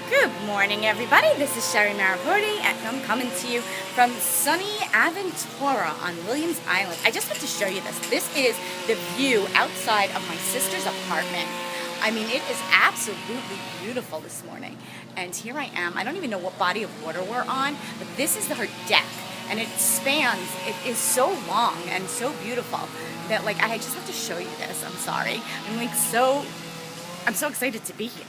Good morning, everybody. This is Sherry Maraporti, and I'm coming to you from sunny Aventura on Williams Island. I just have to show you this. This is the view outside of my sister's apartment. I mean, it is absolutely beautiful this morning. And here I am. I don't even know what body of water we're on, but this is her deck. And it spans, it is so long and so beautiful that, like, I just have to show you this. I'm sorry. I'm so excited to be here.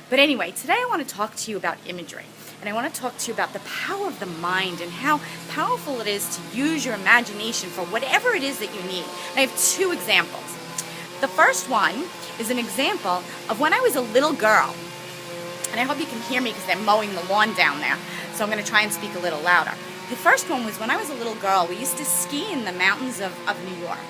But anyway, today I want to talk to you about imagery. And I want to talk to you about the power of the mind and how powerful it is to use your imagination for whatever it is that you need. And I have two examples. The first one is an example of when I was a little girl. And I hope you can hear me because they're mowing the lawn down there. So I'm going to try and speak a little louder. The first one was when I was a little girl. We used to ski in the mountains of New York.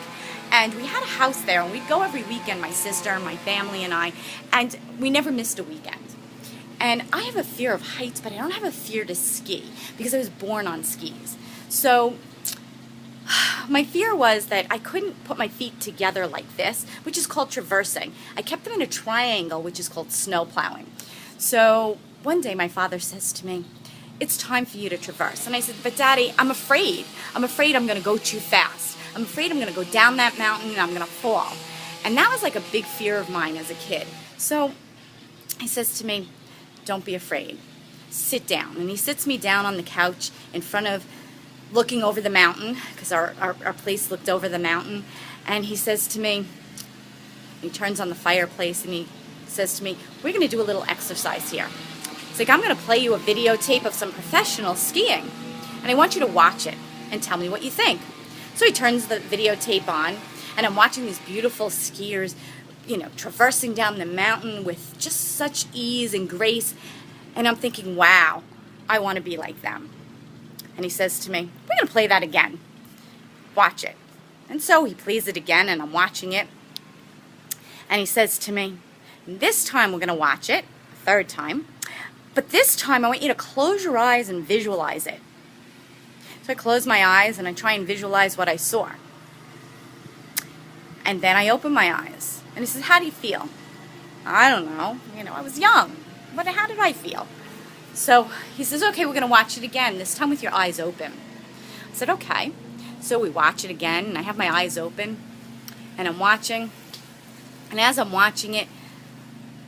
And we had a house there, and we'd go every weekend, my sister, my family, and I, and we never missed a weekend. And I have a fear of heights, but I don't have a fear to ski, because I was born on skis. So my fear was that I couldn't put my feet together like this, which is called traversing. I kept them in a triangle, which is called snow plowing. So one day my father says to me, "It's time for you to traverse." And I said, "But Daddy, I'm afraid. I'm afraid I'm going to go too fast. I'm afraid I'm going to go down that mountain and I'm going to fall." And that was like a big fear of mine as a kid. So he says to me, "Don't be afraid. Sit down." And he sits me down on the couch in front of, looking over the mountain, because our place looked over the mountain. And he says to me, he turns on the fireplace and he says to me, "We're going to do a little exercise here." It's like, "I'm going to play you a videotape of some professional skiing. And I want you to watch it and tell me what you think." So he turns the videotape on, and I'm watching these beautiful skiers, traversing down the mountain with just such ease and grace. And I'm thinking, wow, I want to be like them. And he says to me, "We're going to play that again. Watch it." And so he plays it again, and I'm watching it. And he says to me, "This time we're going to watch it, third time. But this time I want you to close your eyes and visualize it." So I close my eyes and I try and visualize what I saw. And then I open my eyes. And he says, "How do you feel?" "I don't know. I was young. But how did I feel?" So he says, "Okay, we're going to watch it again, this time with your eyes open." I said, "Okay." So we watch it again, and I have my eyes open, and I'm watching. And as I'm watching it,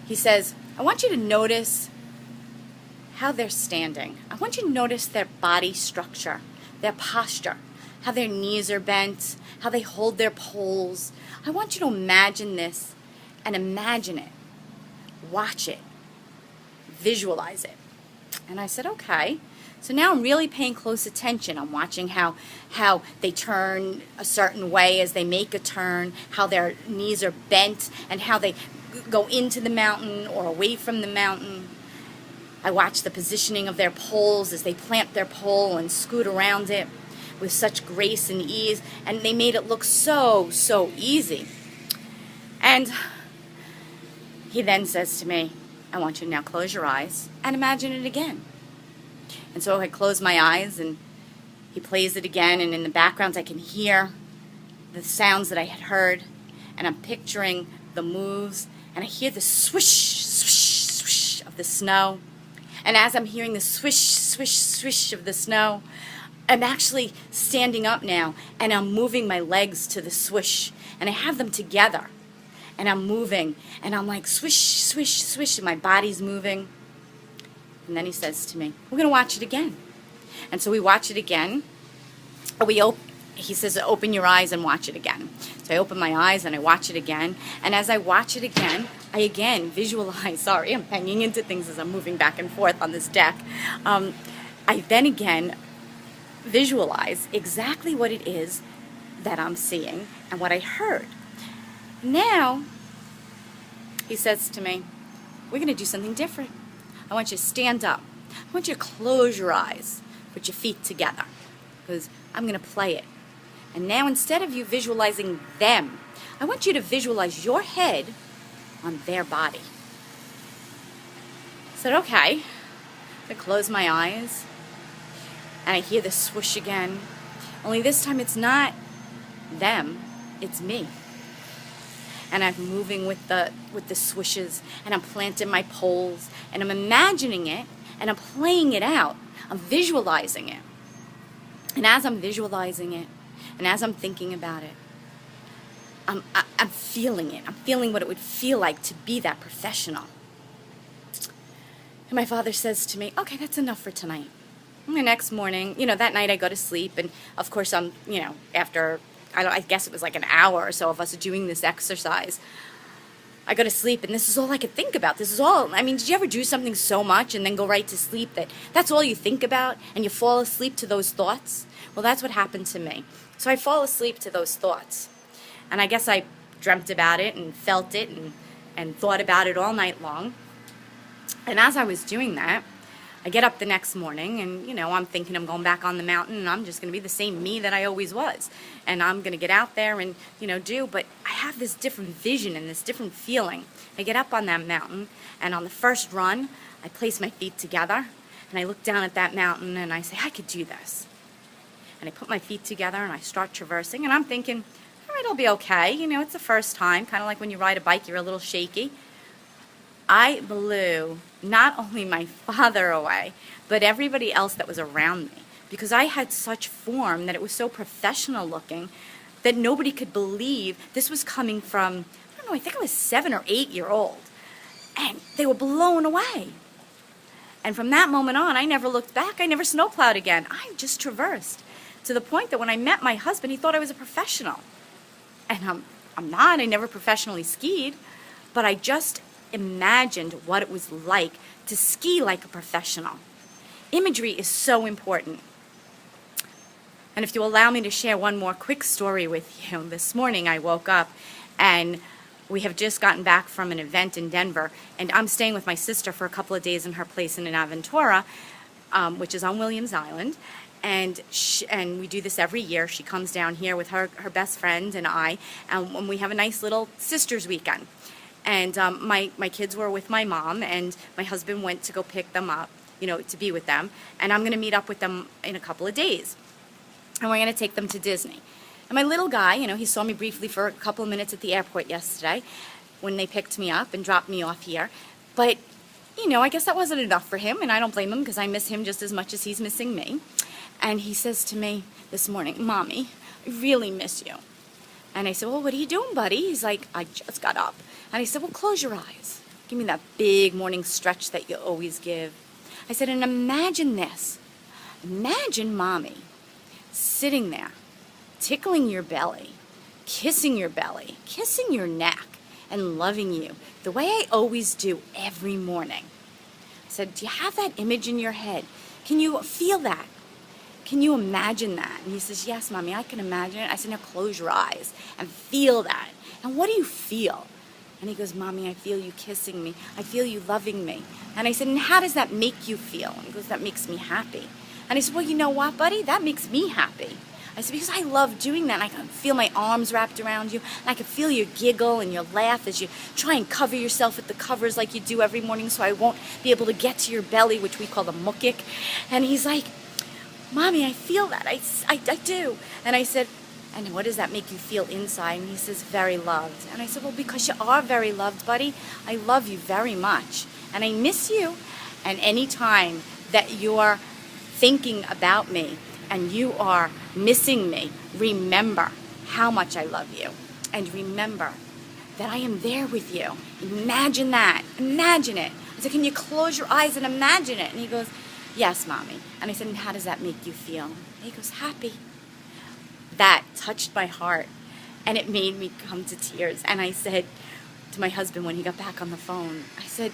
he says, "I want you to notice how they're standing. I want you to notice their body structure, their posture, how their knees are bent, how they hold their poles. I want you to imagine this and imagine it. Watch it. Visualize it." And I said, "Okay." So now I'm really paying close attention. I'm watching how they turn a certain way as they make a turn, how their knees are bent, and how they go into the mountain or away from the mountain. I watch the positioning of their poles as they plant their pole and scoot around it with such grace and ease. And they made it look so, so easy. And he then says to me, "I want you to now close your eyes and imagine it again." And so I close my eyes and he plays it again. And in the background I can hear the sounds that I had heard. And I'm picturing the moves. And I hear the swish, swish, swish of the snow. And as I'm hearing the swish, swish, swish of the snow, I'm actually standing up now, and I'm moving my legs to the swish, and I have them together, and I'm moving, and I'm like swish, swish, swish, and my body's moving. And then he says to me, "We're going to watch it again." And so we watch it again. He says, "Open your eyes and watch it again." So I open my eyes and I watch it again. And as I watch it again, I again visualize, sorry, I'm hanging into things as I'm moving back and forth on this deck. I then again visualize exactly what it is that I'm seeing and what I heard. Now, he says to me, "We're going to do something different. I want you to stand up. I want you to close your eyes, put your feet together, because I'm going to play it. And now instead of you visualizing them, I want you to visualize your head on their body." I said, "Okay." I close my eyes and I hear the swoosh again. Only this time it's not them, it's me. And I'm moving with the swishes, and I'm planting my poles, and I'm imagining it, and I'm playing it out. I'm visualizing it. And as I'm visualizing it, and as I'm thinking about it, I'm feeling it. I'm feeling what it would feel like to be that professional. And my father says to me, okay, that's enough for tonight. And the next morning, that night I go to sleep, and of course after, I guess it was like an hour or so of us doing this exercise, I go to sleep, and this is all I could think about. Did you ever do something so much and then go right to sleep that's all you think about, and you fall asleep to those thoughts? Well, that's what happened to me. So I fall asleep to those thoughts. And I guess I dreamt about it and felt it and thought about it all night long. And as I was doing that, I get up the next morning, and, I'm thinking I'm going back on the mountain, and I'm just going to be the same me that I always was. And I'm going to get out there and, but I have this different vision and this different feeling. I get up on that mountain, and on the first run, I place my feet together, and I look down at that mountain, and I say, I could do this. And I put my feet together, and I start traversing, and I'm thinking, all right, I'll be okay. It's the first time, kind of like when you ride a bike, you're a little shaky. I blew not only my father away, but everybody else that was around me, because I had such form that it was so professional looking that nobody could believe this was coming from, I think I was 7 or 8 years old, and they were blown away. And from that moment on, I never looked back. I never snowplowed again. I just traversed, to the point that when I met my husband, he thought I was a professional. And I'm not. I never professionally skied, but I just imagined what it was like to ski like a professional. Imagery is so important. And if you allow me to share one more quick story with you, this morning I woke up, and we have just gotten back from an event in Denver, and I'm staying with my sister for a couple of days in her place in Aventura, which is on Williams Island. And we do this every year. She comes down here with her best friend and I, and we have a nice little sisters weekend. And my kids were with my mom, and my husband went to go pick them up, to be with them. And I'm going to meet up with them in a couple of days. And we're going to take them to Disney. And my little guy, he saw me briefly for a couple of minutes at the airport yesterday when they picked me up and dropped me off here. But, I guess that wasn't enough for him, and I don't blame him, because I miss him just as much as he's missing me. And he says to me this morning, Mommy, I really miss you. And I said, well, what are you doing, buddy? He's like, I just got up. And I said, well, close your eyes. Give me that big morning stretch that you always give. I said, and imagine this. Imagine Mommy sitting there, tickling your belly, kissing your neck, and loving you the way I always do every morning. I said, do you have that image in your head? Can you feel that? Can you imagine that? And he says, yes, Mommy, I can imagine it. I said, now close your eyes and feel that. And what do you feel? And he goes, Mommy, I feel you kissing me. I feel you loving me. And I said, and how does that make you feel? And he goes, that makes me happy. And I said, well, you know what, buddy? That makes me happy. I said, because I love doing that. And I can feel my arms wrapped around you. And I can feel your giggle and your laugh as you try and cover yourself with the covers like you do every morning, so I won't be able to get to your belly, which we call the mukik. And he's like, Mommy, I feel that. I do. And I said, and what does that make you feel inside? And he says, very loved. And I said, well, because you are very loved, buddy. I love you very much. And I miss you. And any time that you're thinking about me and you are missing me, remember how much I love you. And remember that I am there with you. Imagine that. Imagine it. I said, can you close your eyes and imagine it? And he goes, yes, Mommy. And I said, and how does that make you feel? And he goes, happy. That touched my heart, and it made me come to tears. And I said to my husband when he got back on the phone, I said,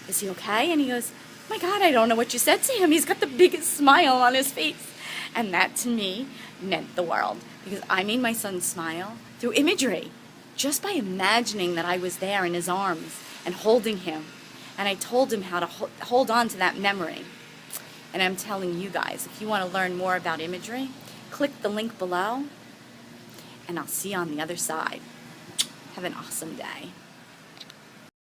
is he okay? And he goes, my God, I don't know what you said to him. He's got the biggest smile on his face. And that to me meant the world, because I made my son smile through imagery, just by imagining that I was there in his arms and holding him. And I told him how to hold on to that memory. And I'm telling you guys, if you want to learn more about imagery, click the link below, and I'll see you on the other side. Have an awesome day.